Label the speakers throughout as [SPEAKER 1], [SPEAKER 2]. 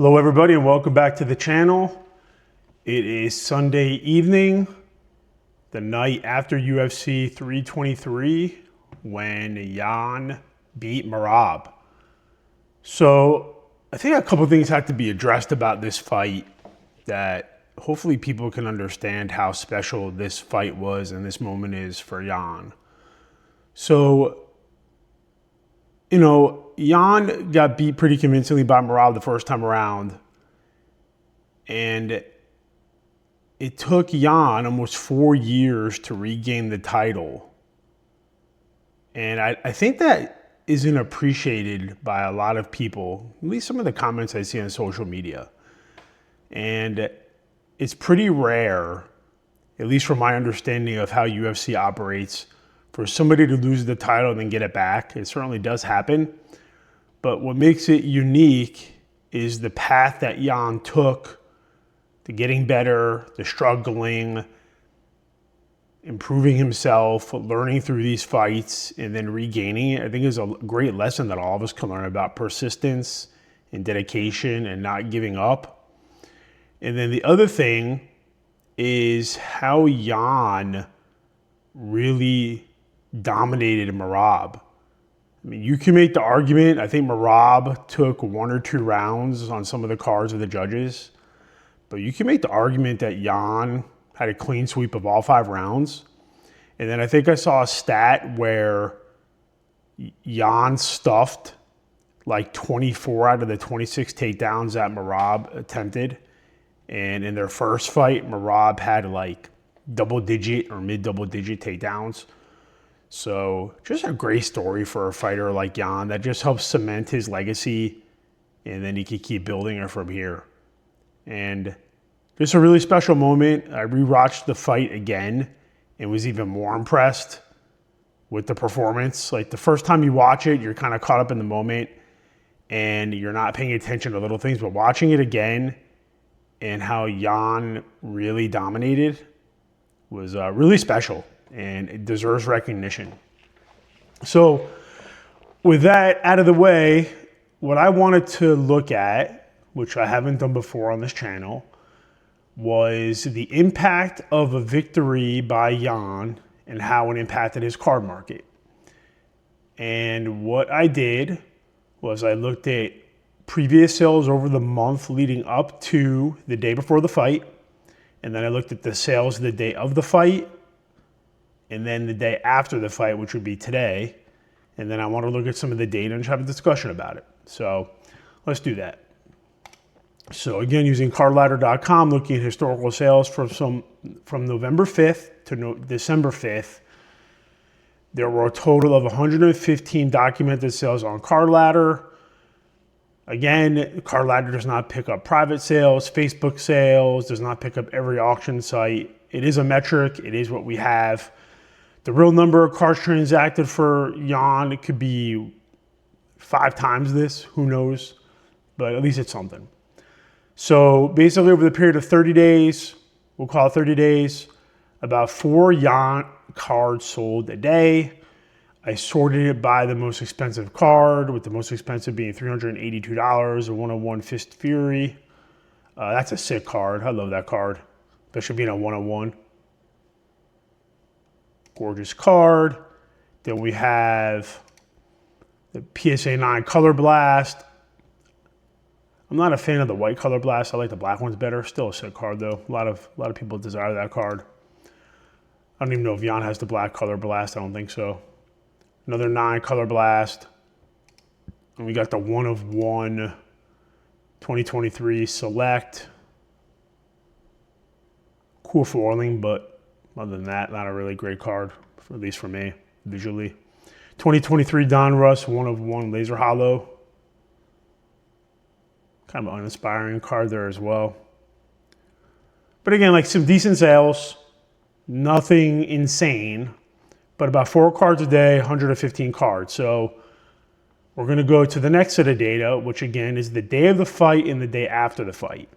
[SPEAKER 1] Hello everybody and welcome back to the channel. It is Sunday evening, the night after UFC 323 when Jan beat Merab. So I think a couple things have to be addressed about this fight that hopefully people can understand how special this fight was and this moment is for Jan. So, Jan got beat pretty convincingly by Merab the first time around. And it took Jan almost 4 years to regain the title. And I think that isn't appreciated by a lot of people, at least some of the comments I see on social media. And it's pretty rare, at least from my understanding of how UFC operates, for somebody to lose the title and then get it back. It certainly does happen. But what makes it unique is the path that Jan took to getting better, to struggling, improving himself, learning through these fights, and then regaining it. I think is a great lesson that all of us can learn about persistence and dedication and not giving up. And then the other thing is how Jan really dominated Merab. I mean, you can make the argument, I think Merab took 1 or 2 rounds on some of the cards of the judges, but you can make the argument that Jan had a clean sweep of all 5 rounds. And then I think I saw a stat where Jan stuffed like 24 out of the 26 takedowns that Merab attempted. And in their first fight, Merab had like double-digit or mid-double-digit takedowns. So just a great story for a fighter like Jan that just helps cement his legacy, and then he can keep building it from here. And just a really special moment. I rewatched the fight again and was even more impressed with the performance. Like the first time you watch it, you're kind of caught up in the moment and you're not paying attention to little things, but watching it again and how Jan really dominated was really special. And it deserves recognition. So with that out of the way, what I wanted to look at, which I haven't done before on this channel, was the impact of a victory by Jan and how it impacted his card market. And what I did was I looked at previous sales over the month leading up to the day before the fight. And then I looked at the sales the day of the fight, and then the day after the fight, which would be today. And then I want to look at some of the data and just have a discussion about it. So let's do that. So again, using cardladder.com, looking at historical sales from November 5th to December 5th, there were a total of 115 documented sales on CardLadder. Again, CardLadder does not pick up private sales, Facebook sales, does not pick up every auction site. It is a metric. It is what we have. The real number of cards transacted for Jan, it could be 5 times this, who knows, but at least it's something. So basically over the period of 30 days, we'll call it 30 days, about 4 Jan cards sold a day. I sorted it by the most expensive card, with the most expensive being $382, a 101 Fist Fury. That's a sick card. I love that card, especially being a 101. Gorgeous card. Then we have the PSA 9 Color Blast. I'm not a fan of the white Color Blast. I like the black ones better. Still a sick card though. A lot of people desire that card. I don't even know if Jan has the black Color Blast. I don't think so. Another 9 Color Blast. And we got the 1 of 1 2023 Select. Cool foiling, but other than that, not a really great card, at least for me, visually. 2023 Don Russ, 1 of 1 Laser Hollow. Kind of an uninspiring card there as well. But again, like some decent sales, nothing insane, but about 4 cards a day, 115 cards. So we're going to go to the next set of data, which again is the day of the fight and the day after the fight.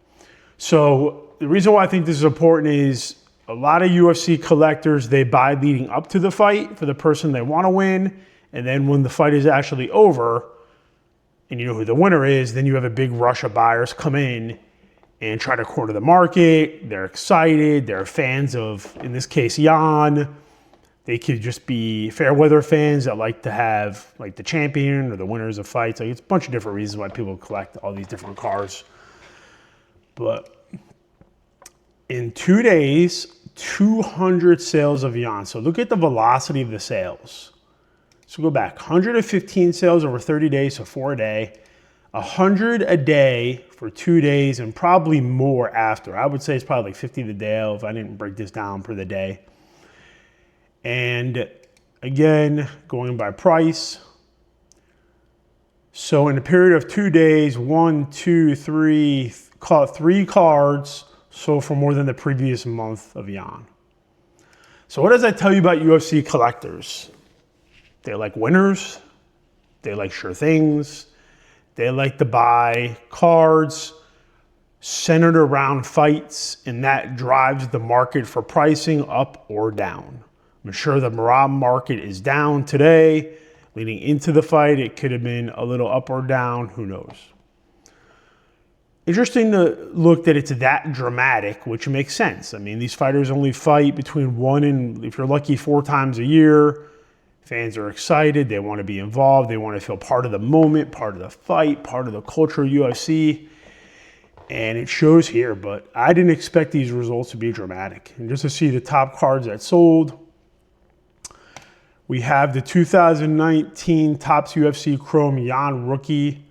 [SPEAKER 1] So the reason why I think this is important is a lot of UFC collectors, they buy leading up to the fight for the person they want to win. And then when the fight is actually over, and you know who the winner is, then you have a big rush of buyers come in and try to corner the market. They're excited. They're fans of, in this case, Jan. They could just be fair weather fans that like to have like the champion or the winners of fights. Like, it's a bunch of different reasons why people collect all these different cars. But in 2 days, 200 sales of Jan. So look at the velocity of the sales. So go back, 115 sales over 30 days, so 4 a day. 100 a day for 2 days, and probably more after. I would say it's probably like 50 a day if I didn't break this down per the day. And again, going by price. So in a period of 2 days, 1, 2, 3, call it 3 cards sold for more than the previous month of Jan. So what does that tell you about UFC collectors? They like winners. They like sure things. They like to buy cards centered around fights, and that drives the market for pricing up or down. I'm sure the Marab market is down today. Leading into the fight, it could have been a little up or down. Who knows? Interesting to look that it's that dramatic, which makes sense. I mean, these fighters only fight between 1 and, if you're lucky, 4 times a year. Fans are excited. They want to be involved. They want to feel part of the moment, part of the fight, part of the culture of UFC. And it shows here, but I didn't expect these results to be dramatic. And just to see the top cards that sold, we have the 2019 Topps UFC Chrome Jan Rookie,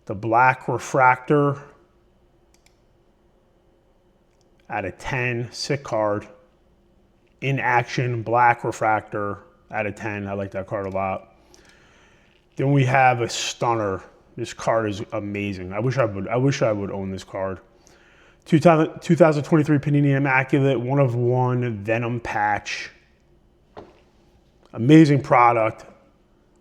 [SPEAKER 1] the black refractor out of 10, sick card. In action, black refractor out of 10. I like that card a lot. Then we have a stunner. This card is amazing. I wish I would own this card. 2023 Panini Immaculate, 1 of 1 Venom patch. Amazing product.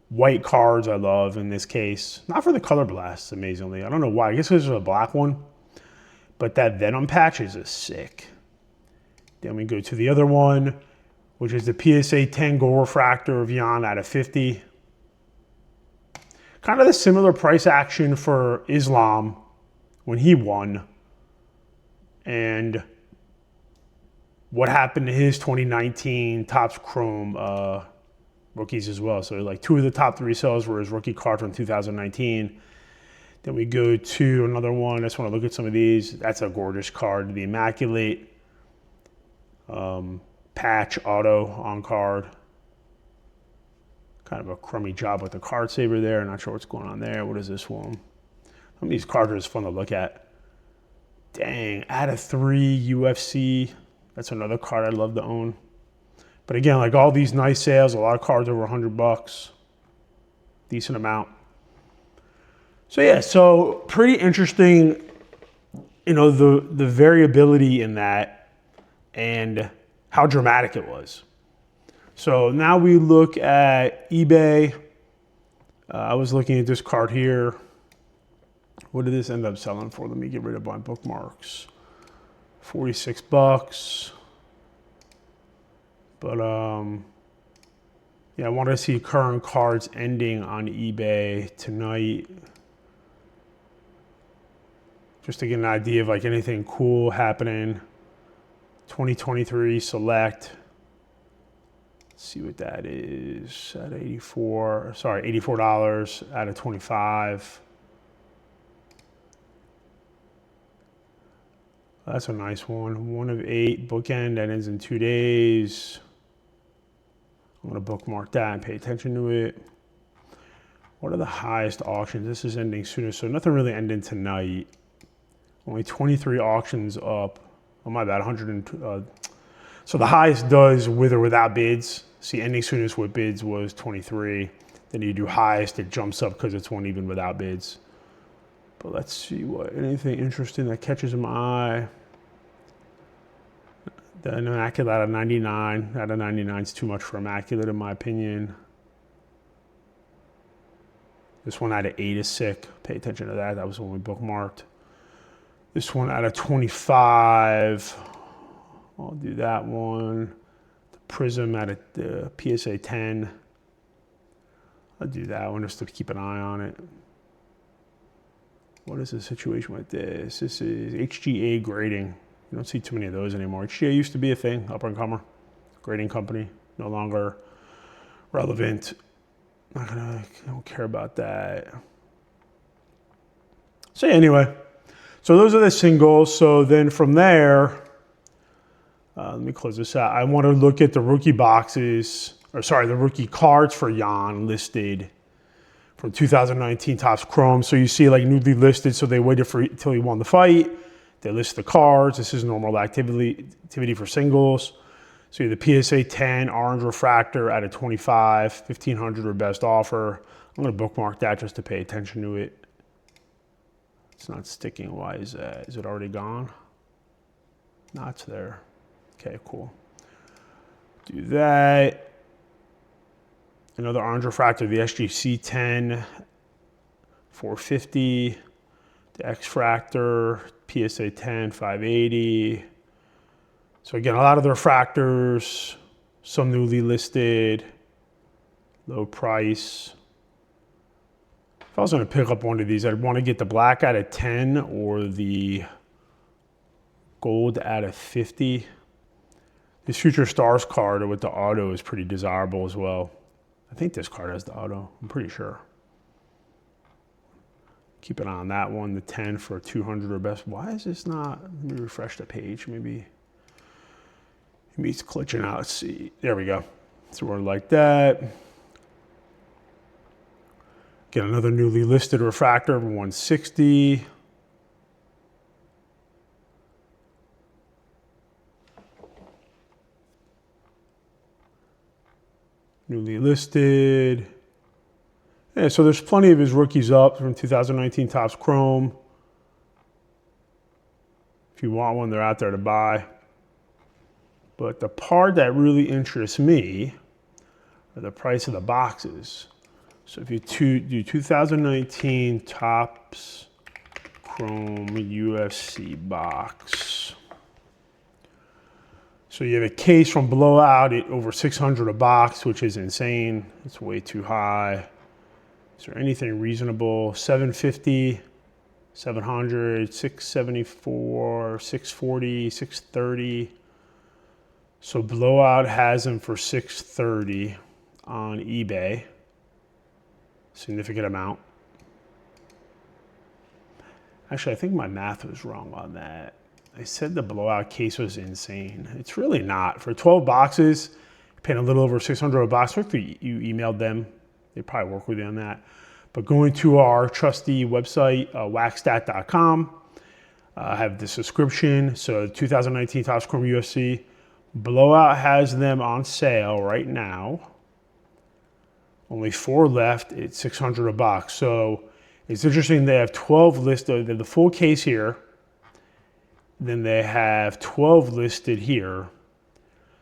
[SPEAKER 1] White cards I love in this case. Not for the color blasts, amazingly. I don't know why. I guess because there's a black one. But that Venom patch is sick. Then we go to the other one, which is the PSA 10 Gold Refractor of Jan out of 50. Kind of the similar price action for Islam when he won. And what happened to his 2019 Topps Chrome rookies as well. So like 2 of the top 3 sales were his rookie card from 2019. Then we go to another one. I just want to look at some of these. That's a gorgeous card. The Immaculate patch auto on card. Kind of a crummy job with the card saver there. Not sure what's going on there. What is this one? Some of these cards are just fun to look at. Dang, out of 3 UFC. That's another card I'd love to own. But again, like all these nice sales, a lot of cards over $100. Decent amount. So yeah, so pretty interesting, you know, the variability in that and how dramatic it was. So now we look at eBay. I was looking at this card here. What did this end up selling for? Let me get rid of my bookmarks. $46. But yeah, I want to see current cards ending on eBay tonight. Just to get an idea of like anything cool happening. 2023 select. Let's see what that is at $84 out of 25. That's a nice one. 1 of 8 bookend that ends in 2 days. I'm gonna bookmark that and pay attention to it. What are the highest auctions? This is ending sooner, so nothing really ending tonight. Only 23 auctions up. Oh my bad, 100. So the highest does with or without bids. See, ending soonest with bids was 23. Then you do highest, it jumps up because it's one even without bids. But let's see what anything interesting that catches my eye. The Immaculate out of 99. Out of 99 is too much for Immaculate in my opinion. This one out of 8 is sick. Pay attention to that. That was the one we bookmarked. This one out of 25. I'll do that one. The Prism out of the PSA 10. I'll do that one just to keep an eye on it. What is the situation with this? This is HGA grading. You don't see too many of those anymore. HGA used to be a thing, upper and comer. Grading company, no longer relevant. I don't care about that. So anyway, so those are the singles. So then from there, let me close this out. I want to look at the rookie boxes, or sorry, the rookie cards for Jan listed from 2019 Topps Chrome. So you see like newly listed, so they waited till he won the fight. They list the cards. This is normal activity for singles. So you have the PSA 10 orange refractor out of 25, 1500 or best offer. I'm gonna bookmark that just to pay attention to it. It's not sticking. Why is that? Is it already gone? No, it's there. Okay, cool. Do that. Another orange refractor, the SGC 10, 450. The X-Fractor, PSA 10, 580. So again, a lot of the refractors, some newly listed, low price. If I was gonna pick up one of these, I'd wanna get the black out of 10 or the gold out of 50. This Future Stars card with the auto is pretty desirable as well. I think this card has the auto, I'm pretty sure. Keep an eye on that one, the 10 for 200 or best. Why is this not, let me refresh the page, maybe it's glitching out. Let's see, there we go. So we're like that. Get another newly listed refractor of 160. Newly listed. Yeah, so there's plenty of his rookies up from 2019 Topps Chrome. If you want one, they're out there to buy. But the part that really interests me are the price of the boxes. So if you do 2019 Topps Chrome UFC box. So you have a case from Blowout at over 600 a box, which is insane. It's way too high. Is there anything reasonable? 750, 700, 674, 640, 630. So Blowout has them for 630 on eBay. Significant amount. Actually, I think my math was wrong on that. I said the Blowout case was insane. It's really not. For 12 boxes, you're paying a little over 600 a box. Hopefully you emailed them. They probably work with you on that. But going to our trusty website, waxstat.com, I have the subscription. So 2019 Topps Chrome UFC. Blowout has them on sale right now. Only 4 left at 600 a box. So it's interesting, they have 12 listed. They have the full case here. Then they have 12 listed here.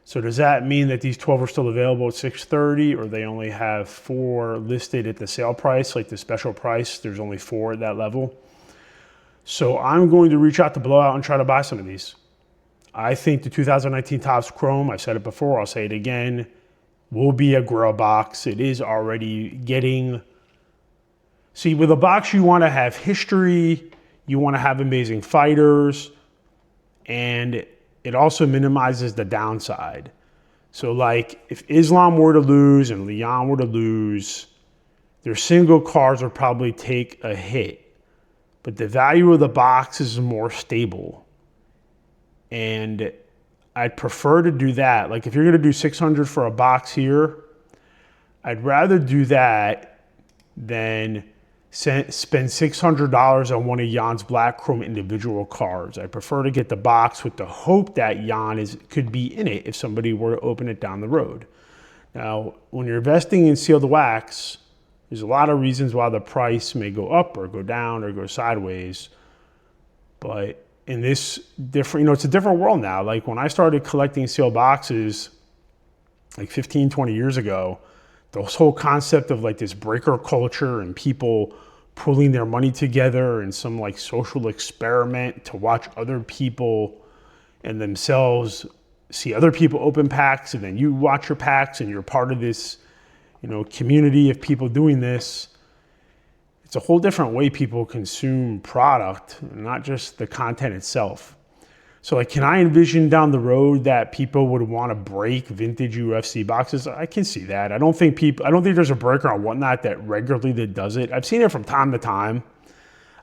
[SPEAKER 1] So does that mean that these 12 are still available at 630, or they only have 4 listed at the sale price, like the special price? There's only 4 at that level. So I'm going to reach out to Blowout and try to buy some of these. I think the 2019 Topps Chrome, I've said it before, I'll say it again, will be a Grail box. It is already getting... See, with a box, you want to have history, you want to have amazing fighters, and it also minimizes the downside. So like if Islam were to lose and Leon were to lose, their single cards would probably take a hit. But the value of the box is more stable. And I'd prefer to do that. Like if you're gonna do 600 for a box here, I'd rather do that than spend $600 on one of Jan's Black Chrome individual cards. I prefer to get the box with the hope that Jan could be in it if somebody were to open it down the road. Now, when you're investing in sealed wax, there's a lot of reasons why the price may go up or go down or go sideways. But in this different, it's a different world now. Like when I started collecting sealed boxes like 15, 20 years ago, this whole concept of like this breaker culture and people pulling their money together in some like social experiment to watch other people and themselves see other people open packs, and then you watch your packs and you're part of this, community of people doing this. it's a whole different way people consume product, not just the content itself. So like, can I envision down the road that people would want to break vintage UFC boxes? I can see that. I don't think there's a breaker on Whatnot that regularly that does it. I've seen it from time to time.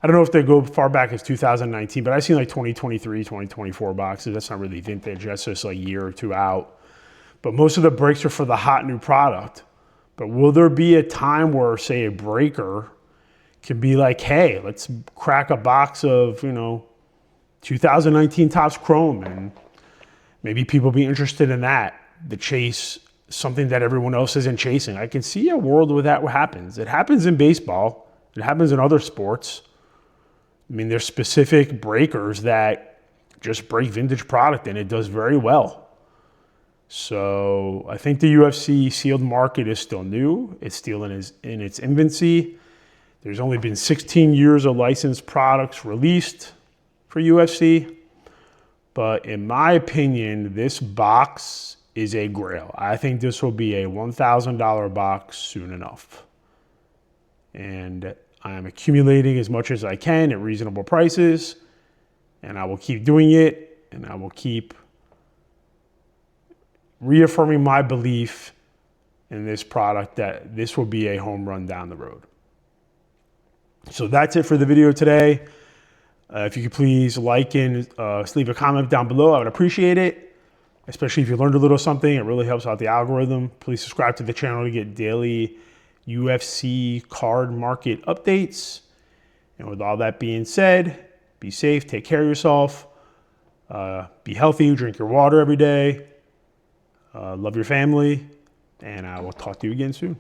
[SPEAKER 1] I don't know if they go far back as 2019, but I've seen like 2023, 2024 boxes. That's not really vintage. That's just like a year or two out. But most of the breaks are for the hot new product. But will there be a time where, say, a breaker can be like, hey, let's crack a box of, 2019 Topps Chrome, and maybe people be interested in that, to chase something that everyone else isn't chasing. I can see a world where that happens. It happens in baseball. It happens in other sports. I mean, there's specific breakers that just break vintage product, and it does very well. So I think the UFC sealed market is still new. It's still in its infancy. There's only been 16 years of licensed products released for UFC. But in my opinion, this box is a grail. I think this will be a $1,000 box soon enough. And I'm accumulating as much as I can at reasonable prices. And I will keep doing it. And I will keep reaffirming my belief in this product that this will be a home run down the road. So that's it for the video today. If you could please like and leave a comment down below, I would appreciate it. Especially if you learned a little something, it really helps out the algorithm. Please subscribe to the channel to get daily UFC card market updates. And with all that being said, be safe, take care of yourself, be healthy, drink your water every day, love your family, and I will talk to you again soon.